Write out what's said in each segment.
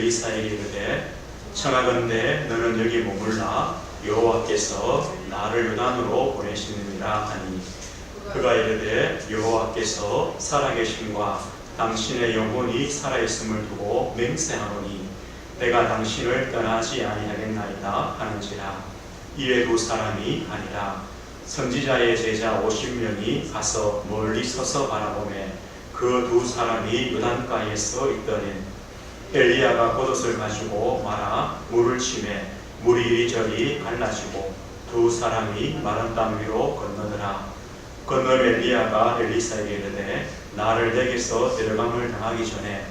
엘리사에게 이르되 청하건대 너는 여기 머물라 여호와께서 나를 요단으로 보내시느니라 하니 그가 이르되 여호와께서 살아계심과 당신의 영혼이 살아있음을 두고 맹세하노니 내가 당신을 떠나지 아니하겠나이다 하는지라. 이에 두 사람이 아니라 선지자의 제자 50명이 가서 멀리 서서 바라보매 그 두 사람이 요단가에 서 있더니 엘리야가 겉옷을 가지고 말아 물을 치매 물이 이리저리 갈라지고 두 사람이 마른 땅 위로 건너더라. 건넌 엘리야가 엘리사에게 이르되 나를 내게서 데려감을 당하기 전에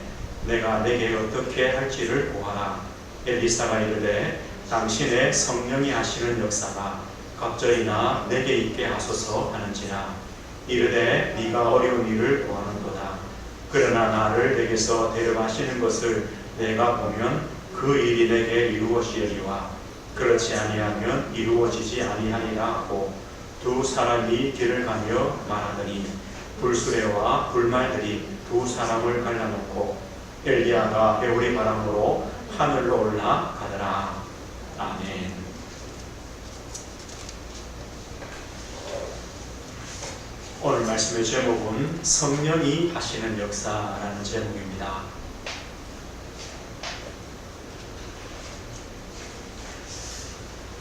내가 내게 어떻게 할지를 고하라. 엘리사가 이르되 당신의 성령이 하시는 역사가 갑절이나 내게 있게 하소서 하는지라. 이르되 네가 어려운 일을 구하는도다. 그러나 나를 내게서 데려가시는 것을 내가 보면 그 일이 내게 이루어지리와 그렇지 아니하면 이루어지지 아니하리라 하고 두 사람이 길을 가며 말하더니 불수레와 불말들이 두 사람을 갈라놓고 엘리야가 배우리 바람으로 하늘로 올라가더라. 아멘. 오늘 말씀의 제목은 성령이 하시는 역사라는 제목입니다.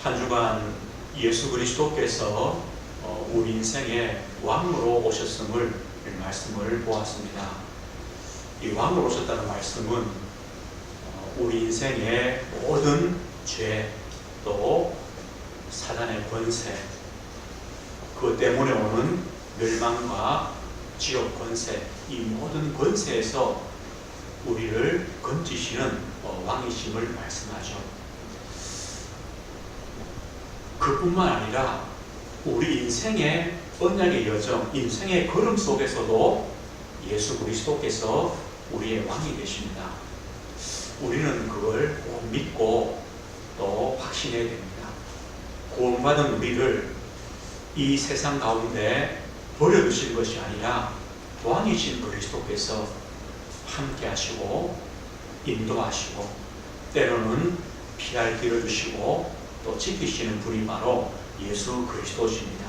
한 주간 예수 그리스도께서 우리 인생의 왕으로 오셨음을 말씀을 보았습니다. 이 왕으로 오셨다는 말씀은 우리 인생의 모든 죄, 또 사단의 권세, 그 때문에 오는 멸망과 지옥 권세, 이 모든 권세에서 우리를 건지시는 왕이심을 말씀하죠. 그뿐만 아니라 우리 인생의 언약의 여정, 인생의 걸음 속에서도 예수 그리스도께서 우리의 왕이 되십니다. 우리는 그걸 꼭 믿고 또 확신해야 됩니다. 구원받은 우리를 이 세상 가운데 버려두신 것이 아니라 왕이신 그리스도께서 함께 하시고 인도하시고 때로는 피할 길을 주시고 또 지키시는 분이 바로 예수 그리스도십니다.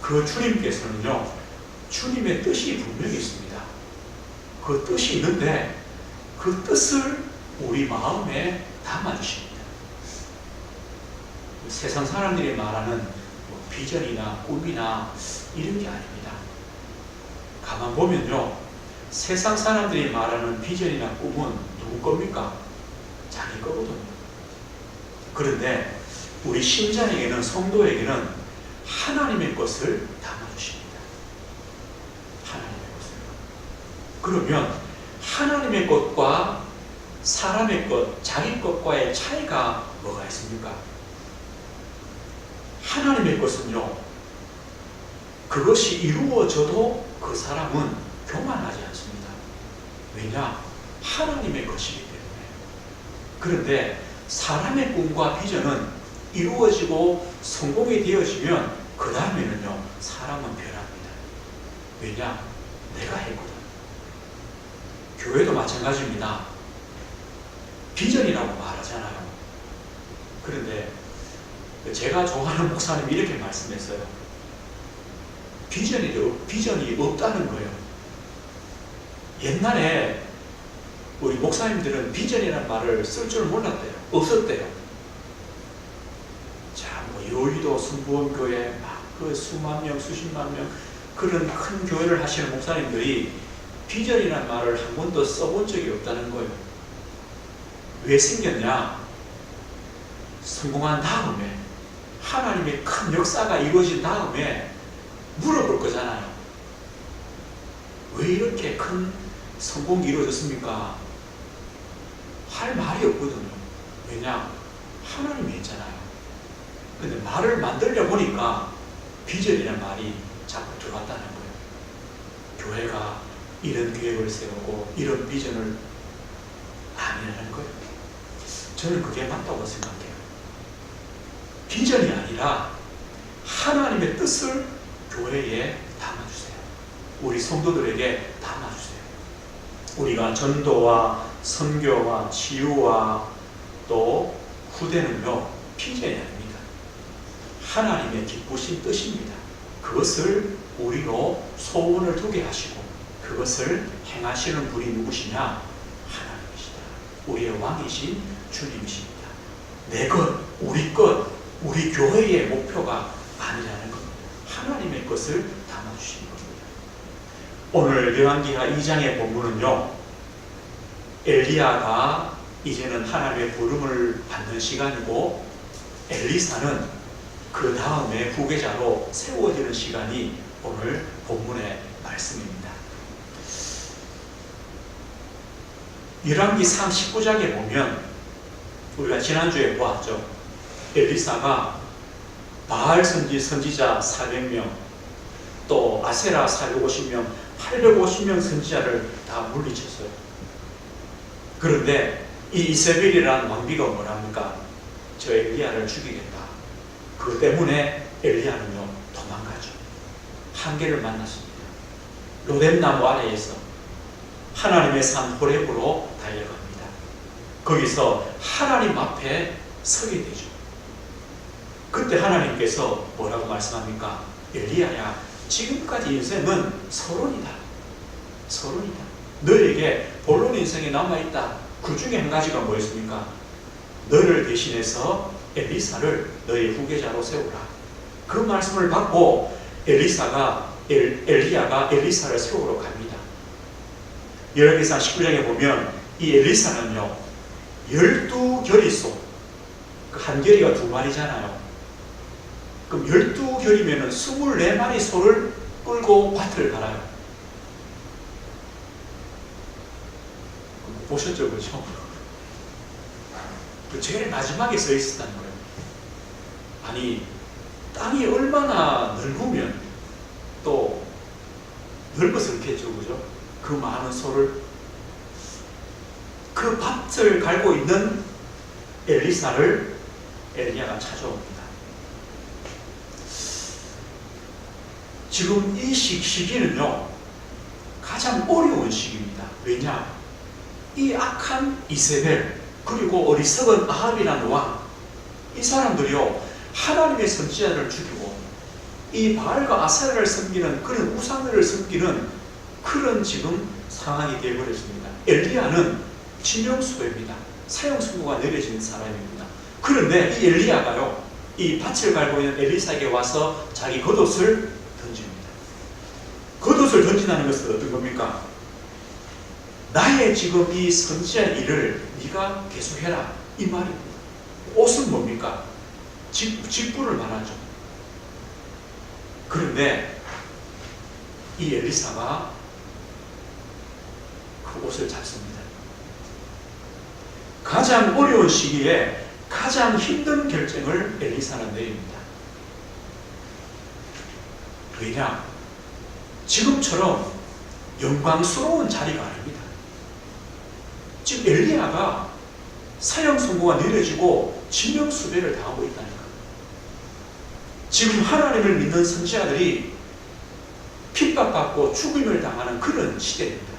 그 주님께서는요, 주님의 뜻이 분명히 있습니다. 그 뜻이 있는데 그 뜻을 우리 마음에 담아주십니다. 세상 사람들이 말하는 비전이나 꿈이나 이런 게 아닙니다. 가만 보면요, 세상 사람들이 말하는 비전이나 꿈은 누구 겁니까? 자기 거거든요. 그런데 우리 신자에게는, 성도에게는 하나님의 것을 담아주십니다. 하나님의 것을. 그러면 하나님의 것과 사람의 것, 자기 것과의 차이가 뭐가 있습니까? 하나님의 것은요, 그것이 이루어져도 그 사람은 교만하지 않습니다. 왜냐? 하나님의 것이기 때문에. 그런데 사람의 꿈과 비전은 이루어지고 성공이 되어지면 그 다음에는요, 사람은 변합니다. 왜냐? 내가 했거든. 교회도 마찬가지입니다. 비전이라고 말하잖아요. 그런데 제가 좋아하는 목사님이 이렇게 말씀했어요. 비전이 없다는 거예요. 옛날에 우리 목사님들은 비전이라는 말을 쓸 줄 몰랐대요. 없었대요. 자, 여의도 순복음교회 그 수만 명, 수십만 명 그런 큰 교회를 하시는 목사님들이 비전이라는 말을 한 번도 써본 적이 없다는 거예요. 왜 생겼냐? 성공한 다음에, 하나님의 큰 역사가 이루어진 다음에 물어볼 거잖아요. 왜 이렇게 큰 성공이 이루어졌습니까? 할 말이 없거든요. 왜냐? 하나님이 했잖아요. 근데 말을 만들려 보니까 비전이라는 말이 자꾸 들어왔다는 거예요. 교회가 이런 계획을 세우고 이런 비전을 아니라는 거예요. 저는 그게 맞다고 생각해요. 비전이 아니라 하나님의 뜻을 교회에 담아주세요. 우리 성도들에게 담아주세요. 우리가 전도와 선교와 치유와 또 후대는요, 피제해야 합니다. 하나님의 기쁘신 뜻입니다. 그것을 우리로 소원을 두게 하시고 그것을 행하시는 분이 누구시냐? 하나님이시다. 우리의 왕이신 주님이십니다. 내 것, 우리 교회의 목표가 아니라는 겁니다. 하나님의 것을 담아주시는 겁니다. 오늘 열왕기하 2장의 본문은요, 엘리야가 이제는 하나님의 부름을 받는 시간이고 엘리사는 그 다음에 후계자로 세워지는 시간이 오늘 본문의 말씀입니다. 열왕기 19장에 보면 우리가 지난주에 보았죠. 엘리사가 바알 선지자 400명, 또 아세라 450명, 850명 선지자를 다 물리쳤어요. 그런데 이 이세벨이라는 왕비가 뭐랍니까? 저 엘리야를 죽이겠다. 그것 때문에 엘리야는요, 도망가죠. 한계를 만났습니다. 로뎀나무 아래에서 하나님의 산 호렙으로 달려갑니다. 거기서 하나님 앞에 서게 되죠. 그때 하나님께서 뭐라고 말씀합니까? 엘리야야, 지금까지 인생은 서론이다. 서론이다. 너에게 본론 인생이 남아있다. 그 중에 한 가지가 뭐였습니까? 너를 대신해서 엘리사를 너의 후계자로 세우라. 그 말씀을 받고 엘리야가 엘리사를 세우러 갑니다. 열왕기상 19장에 보면 이 엘리사는요, 12결이소, 한 결이가 2마리잖아요. 그럼 12결이면 24마리 소를 끌고 밭을 갈아요. 보셨죠? 그렇죠? 그 제일 마지막에 서 있었다는 거예요. 아니, 땅이 얼마나 넓으면 또 넓었을겠죠, 그죠? 그 많은 소를, 그 밭을 갈고 있는 엘리사를 엘리야가 찾아옵니다. 지금 이 시기는요, 가장 어려운 시기입니다. 왜냐? 이 악한 이세벨, 그리고 어리석은 아합이라는 왕, 이 사람들이요, 하나님의 선지자를 죽이고 이 바알과 아세라를 섬기는 그런 우상을 섬기는 그런 지금 상황이 되어버렸습니다. 엘리야는 지명수배입니다. 사형선고가 내려진 사람입니다. 그런데 이 엘리야가요, 이 밭을 갈고 있는 엘리사에게 와서 자기 겉옷을 던집니다. 겉옷을 던진다는 것은 어떤 겁니까? 나의 지금 이 선지자 일을 네가 계속해라, 이 말입니다. 옷은 뭡니까? 직분을 말하죠. 그런데 이 엘리사가 그 옷을 잡습니다. 가장 어려운 시기에 가장 힘든 결정을 엘리사는 내립니다. 왜냐? 지금처럼 영광스러운 자리가 아닙니다. 지금 엘리야가 사형 선고가 내려지고 지명수배를 당하고 있다니까. 지금 하나님을 믿는 선지자들이 핍박받고 죽임을 당하는 그런 시대입니다.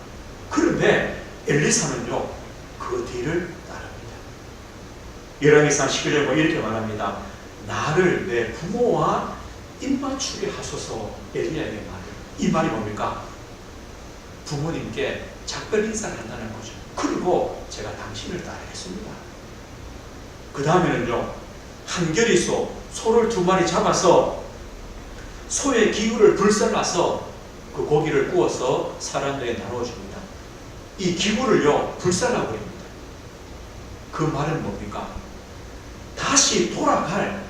그런데 엘리사는요, 그 뒤를 따릅니다. 열왕기상 19절에 보면 이렇게 말합니다. 나를 내 부모와 입맞추게 하소서. 엘리야에게 말해요. 이 말이 뭡니까? 부모님께 작별 인사를 한다는 거죠. 그리고 제가 당신을 따르겠습니다. 그 다음에는요, 한결이 소를 2마리 잡아서 소의 기구를 불살라서 그 고기를 구워서 사람들에게 나눠줍니다. 이 기구를요, 불살라버립니다. 그 말은 뭡니까? 다시 돌아갈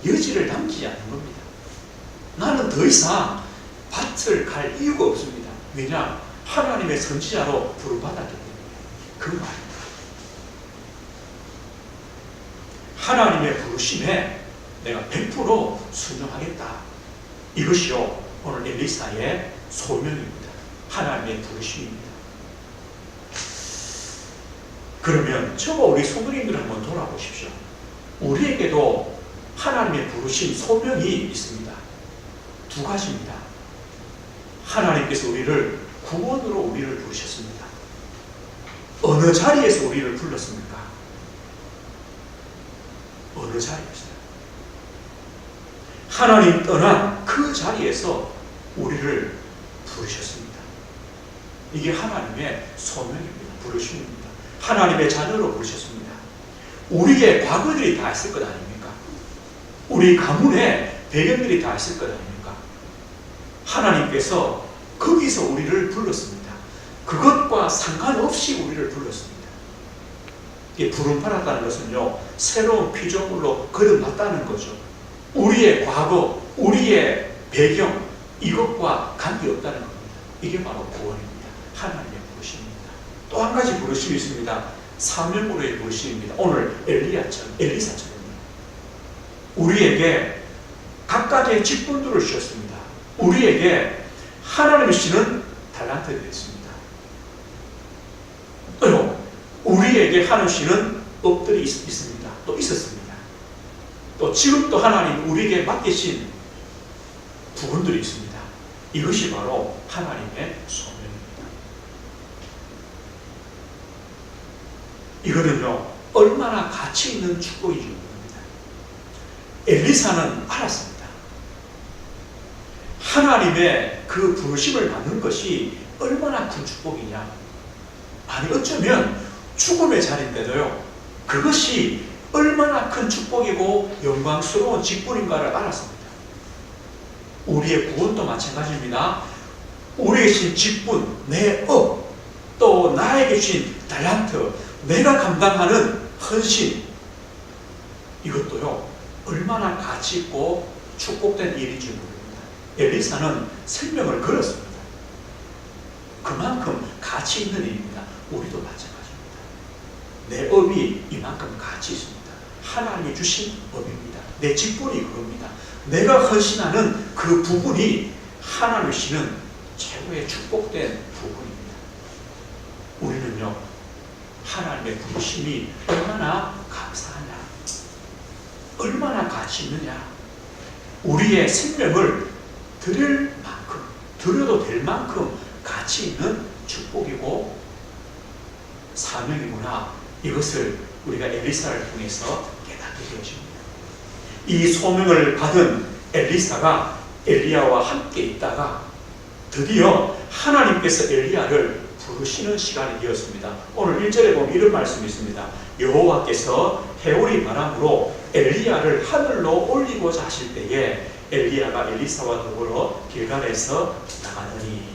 여지를 남기지 않는 겁니다. 나는 더 이상 밭을 갈 이유가 없습니다. 왜냐? 하나님의 선지자로 부름받았기 때문에. 그 말입니다. 하나님의 부르심에 내가 100% 순종하겠다. 이것이요, 오늘 엘리사의 소명입니다. 하나님의 부르심입니다. 그러면 저와 우리 성도님들 한번 돌아보십시오. 우리에게도 하나님의 부르심, 소명이 있습니다. 2가지입니다. 하나님께서 우리를 구원으로 우리를 부르셨습니다. 어느 자리에서 우리를 불렀습니까? 어느 자리에서요? 하나님 떠난 그 자리에서 우리를 부르셨습니다. 이게 하나님의 소명입니다. 부르심입니다. 하나님의 자녀로 부르셨습니다. 우리의 과거들이 다 있을 것 아닙니까? 우리 가문의 배경들이 다 있을 것 아닙니까? 하나님께서 거기서 우리를 불렀습니다. 그것과 상관없이 우리를 불렀습니다. 이게 부름받았다는 것은요, 새로운 피조물로 거듭났다는 거죠. 우리의 과거, 우리의 배경, 이것과 관계없다는 겁니다. 이게 바로 구원입니다. 하나님의 부르심입니다. 또 한 가지 부르심이 있습니다. 사명으로의 부르심입니다. 오늘 엘리사처럼요. 우리에게 각가지의 직분들을 주셨습니다. 우리에게 하나님이 주시는 달란트들이 있습니다. 또 우리에게 하나님 주시는 업들이 있습니다. 또 있었습니다. 또 지금도 하나님 우리에게 맡기신 부분들이 있습니다. 이것이 바로 하나님의 소명입니다. 이거는요, 얼마나 가치 있는 축복인지 모릅니다. 엘리사는 알았습니다. 하나님의 그 부르심을 받는 것이 얼마나 큰 축복이냐. 아니, 어쩌면 죽음의 자리인데도요, 그것이 얼마나 큰 축복이고 영광스러운 직분인가를 알았습니다. 우리의 구원도 마찬가지입니다. 우리에게 주신 직분, 내 업, 또 나에게 주신 달란트, 내가 감당하는 헌신, 이것도요, 얼마나 가치 있고 축복된 일인지 모릅니다. 엘리사는 생명을 걸었습니다. 그만큼 가치 있는 일입니다. 우리도 마찬가지입니다. 내 업이 이만큼 가치 있습니다. 하나님이 주신 업입니다. 내 직분이 그겁니다. 내가 헌신하는 그 부분이 하나님이 주시는 최고의 축복된 부분입니다. 우리는요, 하나님의 부르심이 얼마나 감사하냐, 얼마나 가치 있느냐, 우리의 생명을 드릴 만큼, 드려도 될 만큼 가치 있는 축복이고 사명이구나, 이것을 우리가 엘리사를 통해서 깨닫게 되어집니다. 이 소명을 받은 엘리사가 엘리야와 함께 있다가 드디어 하나님께서 엘리야를 부르시는 시간이 되었습니다. 오늘 1절에 보면 이런 말씀이 있습니다. 여호와께서 해오리 바람으로 엘리야를 하늘로 올리고자 하실 때에 엘리야가 엘리사와 더불어 길갈에서 나가더니,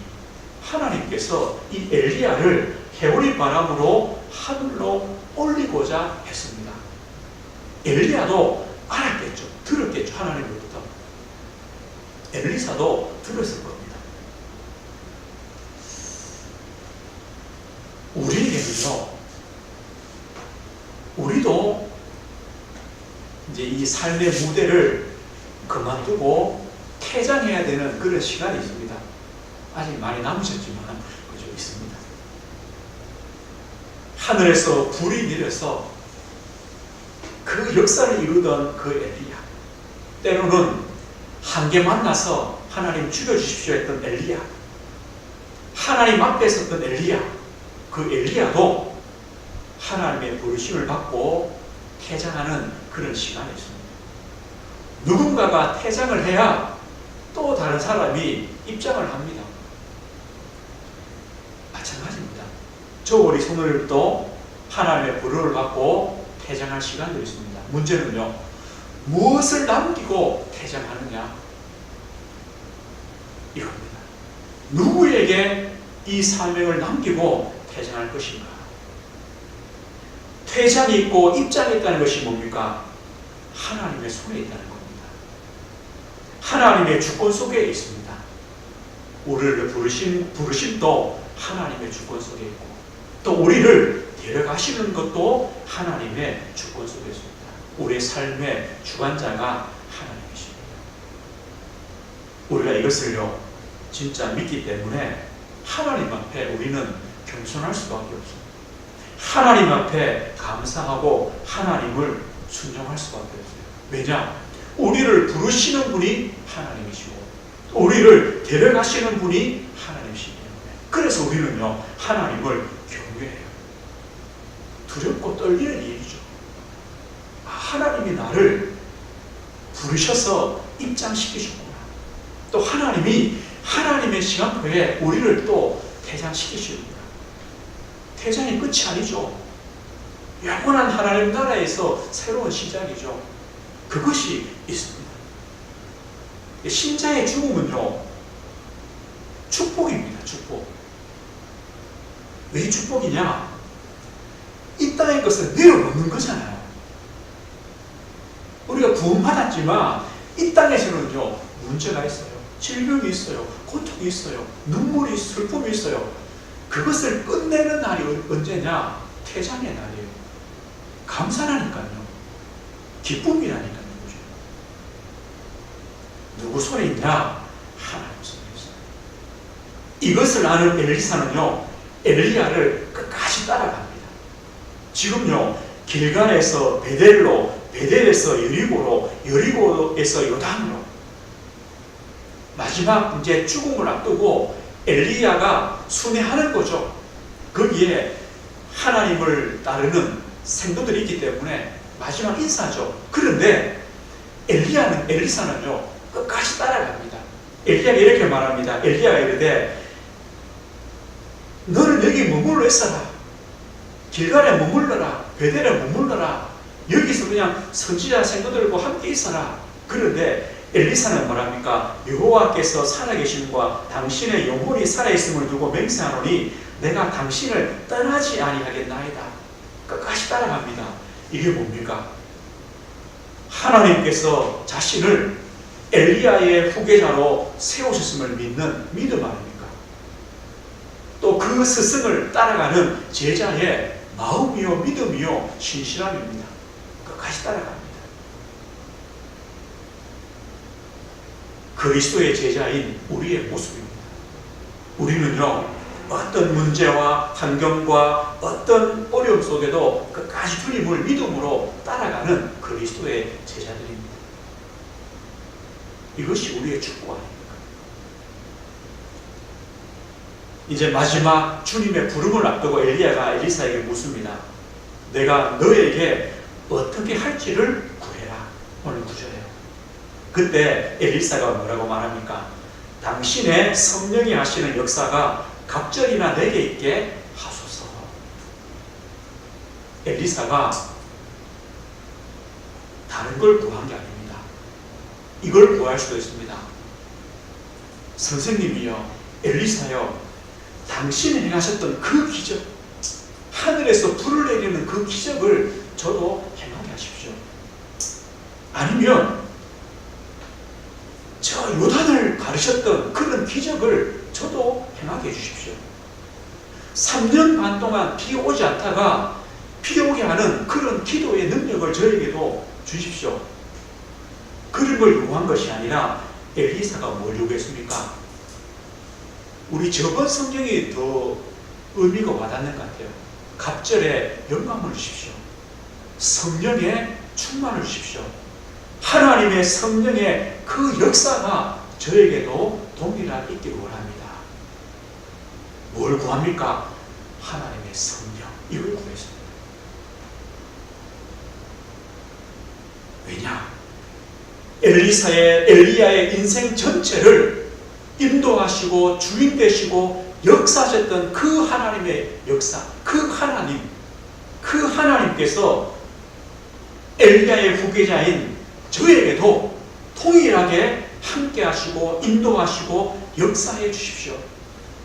하나님께서 이 엘리야를 해오리 바람으로 하늘로 올리고자 했습니다. 엘리야도 알았겠죠. 들었겠죠. 하나님으로부터. 엘리사도 들었을 겁니다. 우리에게는요, 우리도 이제 이 삶의 무대를 그만두고 퇴장해야 되는 그런 시간이 있습니다. 아직 많이 남으셨지만, 그죠, 있습니다. 하늘에서 불이 내려서 그 역사를 이루던 그 엘리야, 때로는 한계 만나서 하나님 죽여주십시오 했던 엘리야, 하나님 앞에 섰던 엘리야, 그 엘리야도 하나님의 부르심을 받고 퇴장하는 그런 시간이 있습니다. 누군가가 퇴장을 해야 또 다른 사람이 입장을 합니다. 마찬가지입니다. 저 우리 성도들도 하나님의 부름을 받고 퇴장할 시간들이 있습니다. 문제는요, 무엇을 남기고 퇴장하느냐, 이겁니다. 누구에게 이 사명을 남기고 퇴장할 것인가? 퇴장이 있고 입장이 있다는 것이 뭡니까? 하나님의 손에 있다는 겁니다. 하나님의 주권 속에 있습니다. 우리를 부르심도 하나님의 주권 속에 있고, 또 우리를 데려가시는 것도 하나님의 주권 속에 있습니다. 우리의 삶의 주관자가 하나님이십니다. 우리가 이것을요, 진짜 믿기 때문에 하나님 앞에 우리는 겸손할 수밖에 없습니다. 하나님 앞에 감사하고 하나님을 순종할 수밖에 없어요. 왜냐? 우리를 부르시는 분이 하나님이시고 우리를 데려가시는 분이 하나님이시기 때문에. 그래서 우리는요, 하나님을 경외해요. 떨리는 일이죠. 하나님이 나를 부르셔서 입장시키셨구나. 또 하나님이 하나님의 시간표에 우리를 또 퇴장시키시는구나. 퇴장이 끝이 아니죠. 영원한 하나님 나라에서 새로운 시작이죠. 그것이 있습니다. 신자의 죽음은요, 축복입니다. 축복. 왜 축복이냐? 이 땅의 것을 내려놓는 거잖아요. 우리가 구원받았지만 이 땅에서는요, 문제가 있어요. 질병이 있어요. 고통이 있어요. 눈물이, 슬픔이 있어요. 그것을 끝내는 날이 언제냐? 퇴장의 날이에요. 감사라니까요. 기쁨이라니까요. 누구 손에 있냐? 하나님 손에 있어요. 이것을 아는 엘리사는요, 엘리야를 끝까지 따라갑니다. 지금요, 길갈에서 베델로, 베델에서 여리고로, 여리고에서 요단으로, 마지막 이제 죽음을 앞두고 엘리야가 순회하는 거죠. 거기에 하나님을 따르는 생도들이 있기 때문에 마지막 인사죠. 그런데 엘리사는요, 끝까지 따라갑니다. 엘리야가 이렇게 말합니다. 엘리야가 이르되 너는 여기 머물러 있어라. 길갈에 머물러라. 베델에 머물러라. 여기서 그냥 선지자 생도들과 함께 있어라. 그런데 엘리사는 말합니까? 여호와께서 살아계심과 당신의 영혼이 살아있음을 두고 맹세하노니 내가 당신을 떠나지 아니하겠나이다. 끝까지 따라갑니다. 이게 뭡니까? 하나님께서 자신을 엘리야의 후계자로 세우셨음을 믿는 믿음 아닙니까? 또 그 스승을 따라가는 제자의 마음이요, 믿음이요, 신실함입니다. 끝까지 따라갑니다. 그리스도의 제자인 우리의 모습입니다. 우리는요, 어떤 문제와 환경과 어떤 어려움 속에도 끝까지 주님을 믿음으로 따라가는 그리스도의 제자들입니다. 이것이 우리의 축복 아닙니까? 이제 마지막 주님의 부름을 앞두고 엘리야가 엘리사에게 묻습니다. 내가 너에게 어떻게 할지를 구해라. 오늘 구절이에요. 그때 엘리사가 뭐라고 말합니까? 당신의 성령이 하시는 역사가 갑절이나 내게 있게 하소서. 엘리사가 다른 걸 구한 게 아닙니다. 이걸 구할 수도 있습니다. 선생님이요, 엘리사요, 당신이 행하셨던 그 기적, 하늘에서 불을 내리는 그 기적을 저도 행하게 하십시오. 아니면 저 요단을 가르셨던 그런 기적을 저도 행하게 해주십시오. 3년 반 동안 비 오지 않다가 비 오게 하는 그런 기도의 능력을 저에게도 주십시오. 그런 걸 요구한 것이 아니라 엘리사가 뭘 요구했습니까? 우리 저번 성경이 더 의미가 와닿는 것 같아요. 갑절에 영감을 주십시오. 성령의 충만을 주십시오. 하나님의 성령의 그 역사가 저에게도 동일하게 있기를 원합니다. 뭘 구합니까? 하나님의 성령. 이걸 구했습니다. 왜냐? 엘리야의 인생 전체를 인도하시고 주인 되시고 역사하셨던 그 하나님의 역사, 그 하나님께서 엘리야의 후계자인 저에게도 동일하게 함께 하시고 인도하시고 역사해 주십시오.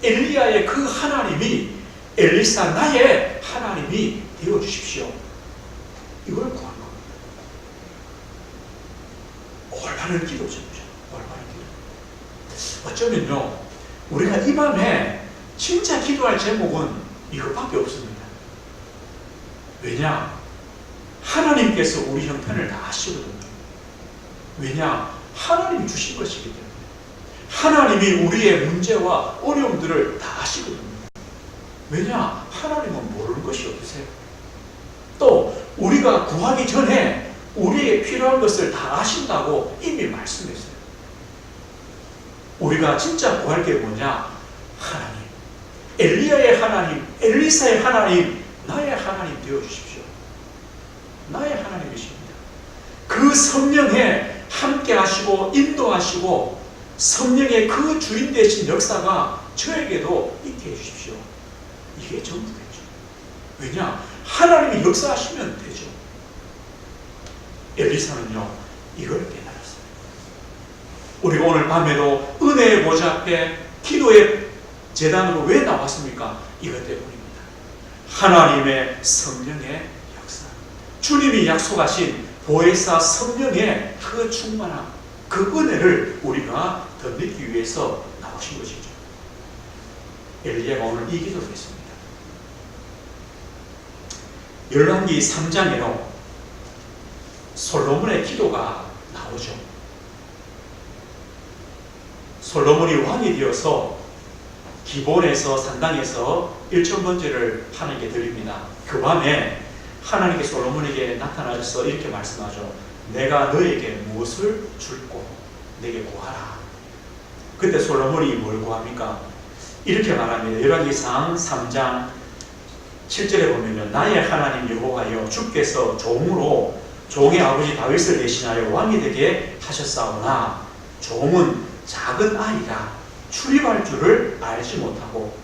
엘리야의 그 하나님이 엘리사 나의 하나님이 되어 주십시오. 이걸 구한 겁니다. 올바른 기도죠. 올바른 기도. 어쩌면요, 우리가 이 밤에 진짜 기도할 제목은 이것밖에 없습니다. 왜냐? 하나님께서 우리 형편을 다 아시거든요. 왜냐? 하나님이 주신 것이기 때문에. 하나님이 우리의 문제와 어려움들을 다 아시거든요. 왜냐? 하나님은 모르는 것이 없으세요. 또 우리가 구하기 전에 우리의 필요한 것을 다 아신다고 이미 말씀했어요. 우리가 진짜 구할 게 뭐냐? 하나님, 엘리야의 하나님, 엘리사의 하나님, 나의 하나님 되어주십시오. 나의 하나님이십니다. 그 성령에 함께 하시고 인도하시고 성령의 그 주인 되신 역사가 저에게도 있게 해주십시오. 이게 전부겠죠. 왜냐? 하나님이 역사하시면 되죠. 엘리사는요, 이걸 깨달았어요. 우리가 오늘 밤에도 은혜의 보좌 앞에 기도의 제단으로 왜 나왔습니까? 이것 때문입니다. 하나님의 성령의 역사, 주님이 약속하신 보혜사 성령의 그 충만함, 그 은혜를 우리가 덧입기 위해서 나오신 것이죠. 엘리야가 오늘 이 기도를 했습니다. 열왕기 3장에요 솔로몬의 기도가 나오죠. 솔로몬이 왕이 되어서 기본에서 산당에서 1000번제를 하나님께 드립니다. 그 밤에 하나님께 솔로몬에게 나타나셔서 이렇게 말씀하죠. 내가 너에게 무엇을 줄고 내게 구하라. 그때 솔로몬이 뭘 구합니까? 이렇게 말합니다. 열왕기상 3장 7절에 보면 나의 하나님 여호와여 주께서 종으로 종의 아버지 다윗을 대신하여 왕이 되게 하셨사오나 종은 작은 아이라 출입할 줄을 알지 못하고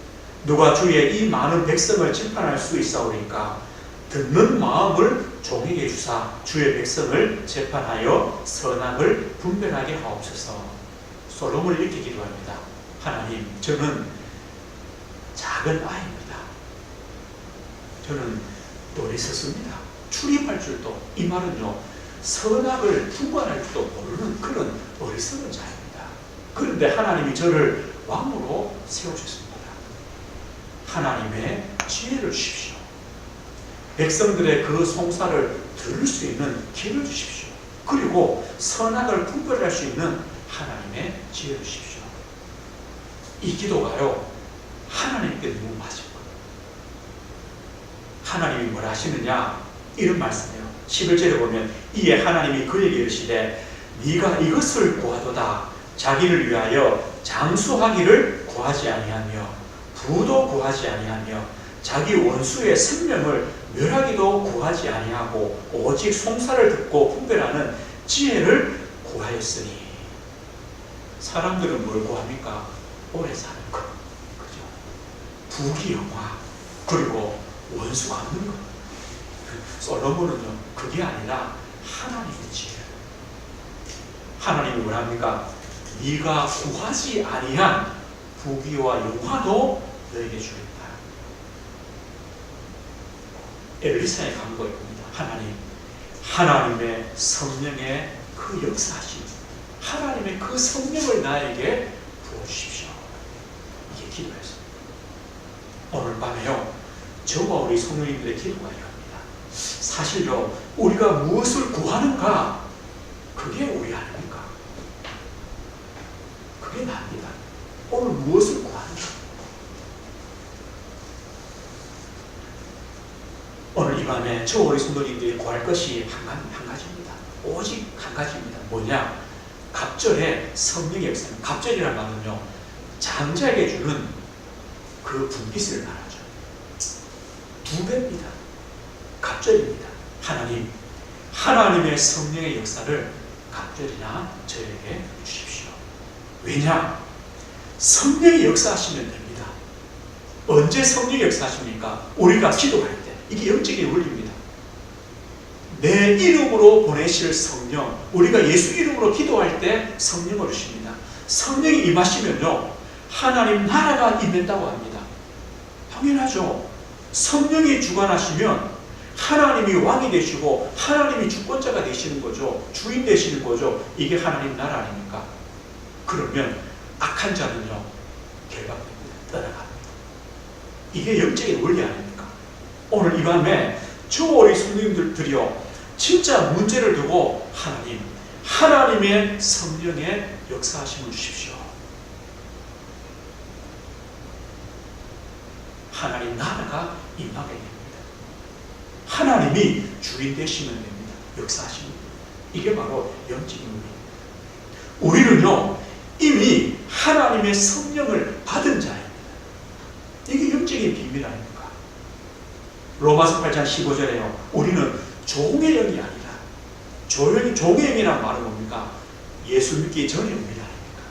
누가 주의 이 많은 백성을 심판할 수 있사오리까 듣는 마음을 종에게 주사 주의 백성을 재판하여 선악을 분별하게 하옵소서. 솔로몬이 이렇게 기도합니다. 하나님, 저는 작은 아이입니다. 저는 어리석습니다. 출입할 줄도, 이 말은요, 선악을 분별할 줄도 모르는 그런 어리석은 자입니다. 그런데 하나님이 저를 왕으로 세우셨습니다. 하나님의 지혜를 주십시오. 백성들의 그 송사를 들을 수 있는 길을 주십시오. 그리고 선악을 분별할 수 있는 하나님의 지혜를 주십시오. 이 기도가요, 하나님께 너무 맞은 거예요. 하나님이 뭘 하시느냐? 이런 말씀이에요. 11절에 보면 이에 하나님이 그에게 이르시되 네가 이것을 구하도다. 자기를 위하여 장수하기를 구하지 아니하며 부도 구하지 아니하며 자기 원수의 생명을 멸하기도 구하지 아니하고 오직 송사를 듣고 분별하는 지혜를 구하였으니. 사람들은 뭘 구합니까? 오래 사는 것, 그죠? 부귀영화, 그리고 원수가 없는 것. 솔로몬은요, 그게 아니라 하나님의 지혜. 하나님이 뭐랍니까? 네가 구하지 아니한 부귀와 영화도 너에게 주겠다. 엘리사의 간구입니다. 하나님, 하나님의 성령의 그 역사하심, 하나님의 그 성령을 나에게 부어주십시오. 이게 기도였습니다. 오늘 밤에요, 저와 우리 성도님들의 기도가 이겁니다. 사실요, 우리가 무엇을 구하는가, 그게 우리 아닙니까? 그게 납니다. 오늘 무엇을 구하는가? 오늘 이 밤에 저 우리 성도님들이 구할 것이 한 가지입니다. 오직 한 가지입니다. 뭐냐? 갑절에 성령의 역사입니다. 갑절이란 말은요, 장자에게 주는 그 분깃을 말하죠. 2배입니다. 갑절입니다. 하나님, 하나님의 성령의 역사를 갑절이나 저에게 주십시오. 왜냐? 성령이 역사하시면 됩니다. 언제 성령이 역사하십니까? 우리가 기도할 때. 이게 영적인 원리입니다. 내 이름으로 보내실 성령, 우리가 예수 이름으로 기도할 때 성령을 주십니다. 성령이 임하시면요, 하나님 나라가 임한다고 합니다. 당연하죠. 성령이 주관하시면 하나님이 왕이 되시고 하나님이 주권자가 되시는 거죠. 주인 되시는 거죠. 이게 하나님 나라 아닙니까? 그러면 악한 자는요, 결박됩니다. 떠나갑니다. 이게 영적인 원리 아닙니까? 오늘 이 밤에 저 우리 성도님들이요, 진짜 문제를 두고 하나님, 하나님의 성령의 역사하심을 주십시오. 하나님 나라가 임하게 됩니다. 하나님이 주인 되시면 됩니다. 역사하시는 겁니다. 이게 바로 영적인 의미입니다. 우리는요, 이미 하나님의 성령을 받은 자입니다. 이게 영적인 비밀 아닙니까? 로마서 8장 15절에요. 우리는 종의 영이 아니라, 종의 영이란 말은 뭡니까? 예수 믿기 전에 우리 아닙니까?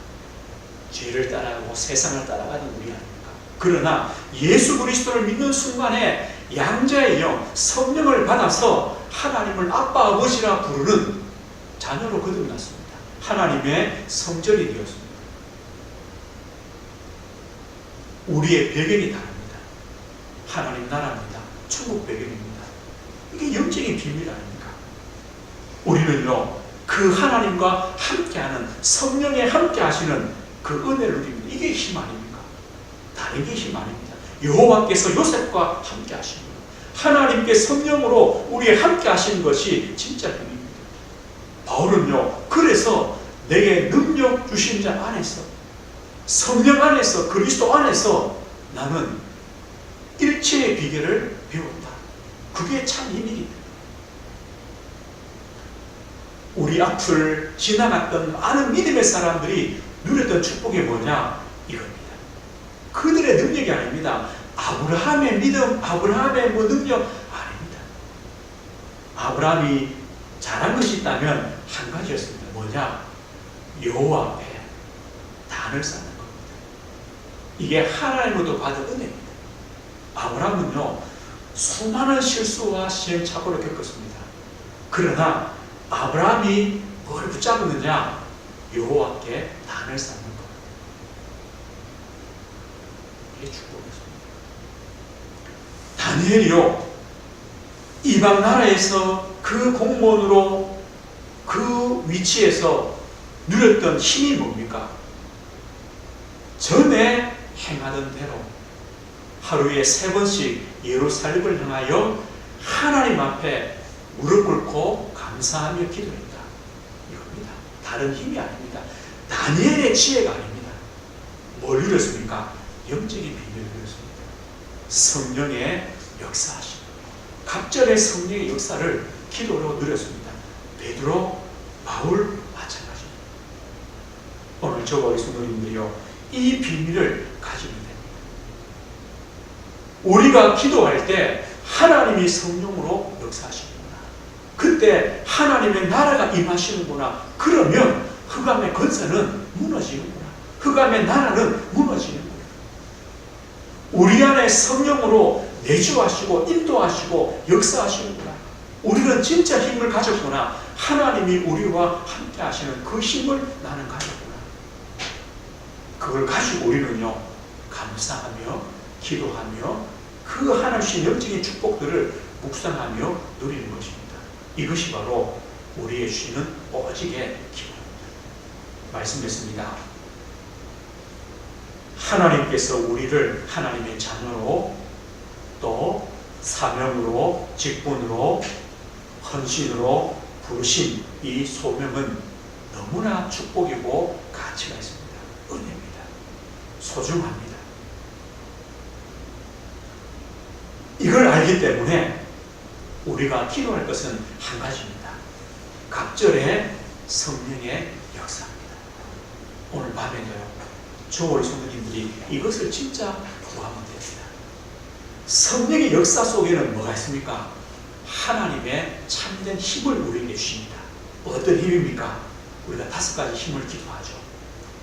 죄를 따라가고 세상을 따라가는 우리 아닙니까? 그러나 예수 그리스도를 믿는 순간에 양자의 영, 성령을 받아서 하나님을 아빠 아버지라 부르는 자녀로 거듭났습니다. 하나님의 성전이 되었습니다. 우리의 배경이 다릅니다. 하나님 나라입니다. 천국 배경입니다. 이게 영적인 비밀 아닙니까? 우리는요, 그 하나님과 함께하는, 성령에 함께 하시는 그 은혜를 누립니다. 이게 힘 아닙니까? 다른 게 힘 아닙니다. 여호와께서 요셉과 함께 하신 것, 하나님께 성령으로 우리에 함께 하신 것이 진짜 힘입니다. 바울은요, 그래서 내게 능력 주신 자 안에서, 성령 안에서, 그리스도 안에서 나는 일체의 비결을 배웠다. 그게 참 힘이다. 우리 앞을 지나갔던 많은 믿음의 사람들이 누렸던 축복이 뭐냐? 이겁니다. 그들의 능력이 아닙니다. 아브라함의 믿음, 아브라함의 능력 아닙니다. 아브라함이 잘한 것이 있다면 한 가지였습니다. 뭐냐? 여호와 앞에 단을 쌓는 겁니다. 이게 하나님으로부터 받은 은혜입니다. 아브라함은요, 수많은 실수와 시행착오를 겪었습니다. 그러나 아브라함이 뭘 붙잡았느냐? 여호와께 단을 쌓는 것. 이게 축복이었습니다. 다니엘이요, 이방 나라에서 그 공무원으로 그 위치에서 누렸던 힘이 뭡니까? 전에 행하던 대로 하루에 3번씩 예루살렘을 향하여 하나님 앞에 무릎 꿇고 감사하며 기도했다. 이겁니다. 다른 힘이 아닙니다. 다니엘의 지혜가 아닙니다. 뭘 누렸습니까? 영적인 비밀을 누렸습니다. 성령의 역사하심. 갑절의 성령의 역사를 기도로 누렸습니다. 베드로, 바울 마찬가지입니다. 오늘 저와 우리 성도님들이요, 이 비밀을 가지면 됩니다. 우리가 기도할 때 하나님이 성령으로 역사하시는구나. 그때 하나님의 나라가 임하시는구나. 그러면 흑암의 권세는 무너지는구나. 흑암의 나라는 무너지는구나. 우리 안에 성령으로 내주하시고 인도하시고 역사하시는구나. 우리는 진짜 힘을 가졌구나. 하나님이 우리와 함께 하시는 그 힘을 나는 가졌구나. 그걸 가지고 우리는요, 감사하며 기도하며 그 하나님의 영적인 축복들을 묵상하며 누리는 것입니다. 이것이 바로 우리의 주시는 오직의 기도입니다. 말씀드렸습니다. 하나님께서 우리를 하나님의 자녀로, 또 사명으로, 직분으로, 헌신으로 부르신 이 소명은 너무나 축복이고 가치가 있습니다. 은혜입니다. 소중합니다. 이걸 알기 때문에 우리가 기도할 것은 한 가지입니다. 갑절의 성령의 역사입니다. 오늘 밤에도요, 저와 성도님들이 이것을 진짜 구하면 됩니다. 성령의 역사 속에는 뭐가 있습니까? 하나님의 참된 힘을 우리에게 주십니다. 어떤 힘입니까? 우리가 5가지 힘을 기도하죠.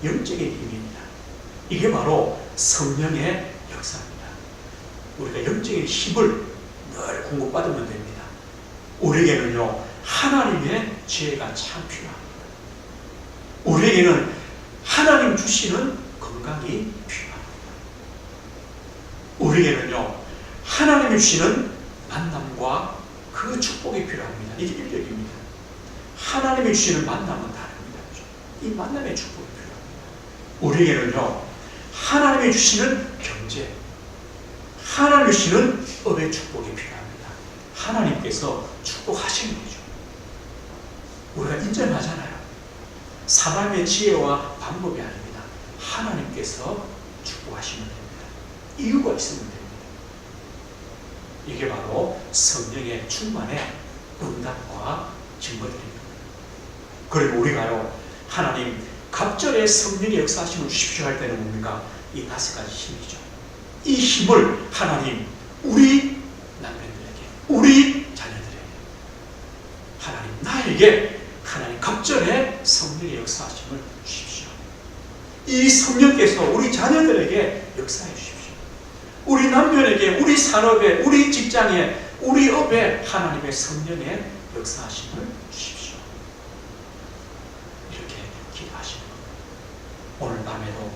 영적인 힘입니다. 이게 바로 성령의 역사입니다. 우리가 영적인 힘을 늘 공급받으면 됩니다. 우리에게는요, 하나님의 지혜가 참 필요합니다. 우리에게는 하나님 주시는 건강이 필요합니다. 우리에게는요, 하나님이 주시는 만남과 그 축복이 필요합니다. 이게 인력입니다. 하나님이 주시는 만남은 다릅니다. 이 만남의 축복이 필요합니다. 우리에게는요, 하나님이 주시는 경제, 하나님이 주시는 업의 축복이 필요합니다. 하나님께서 축복하시는 거죠. 우리가 인정하잖아요. 사람의 지혜와 방법이 아닙니다. 하나님께서 축복하시면 됩니다. 이유가 있으면 됩니다. 이게 바로 성령의 충만의 응답과 증거들입니다. 그리고 우리가요, 하나님 갑절의 성령의 역사하심을 주십시오 할 때는 뭡니까? 이 5가지 힘이죠. 이 힘을 하나님 우리 남편들에게, 우리 자녀들에게, 우리에게 하나님 갑절의 성령의 역사하심을 주십시오. 이 성령께서 우리 자녀들에게 역사해 주십시오. 우리 남편에게, 우리 산업에, 우리 직장에, 우리 업에 하나님의 성령의 역사하심을 주십시오. 이렇게 기도하시는 겁니다. 오늘 밤에도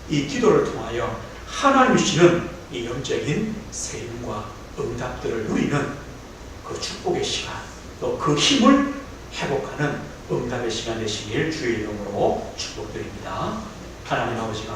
이 기도를 통하여 하나님 주시는 이 영적인 세움과 응답들을 누리는 그 축복의 시간, 또 그 힘을 회복하는 응답의 시간 되시길 주의 이름으로 축복드립니다. 하나님 아버지가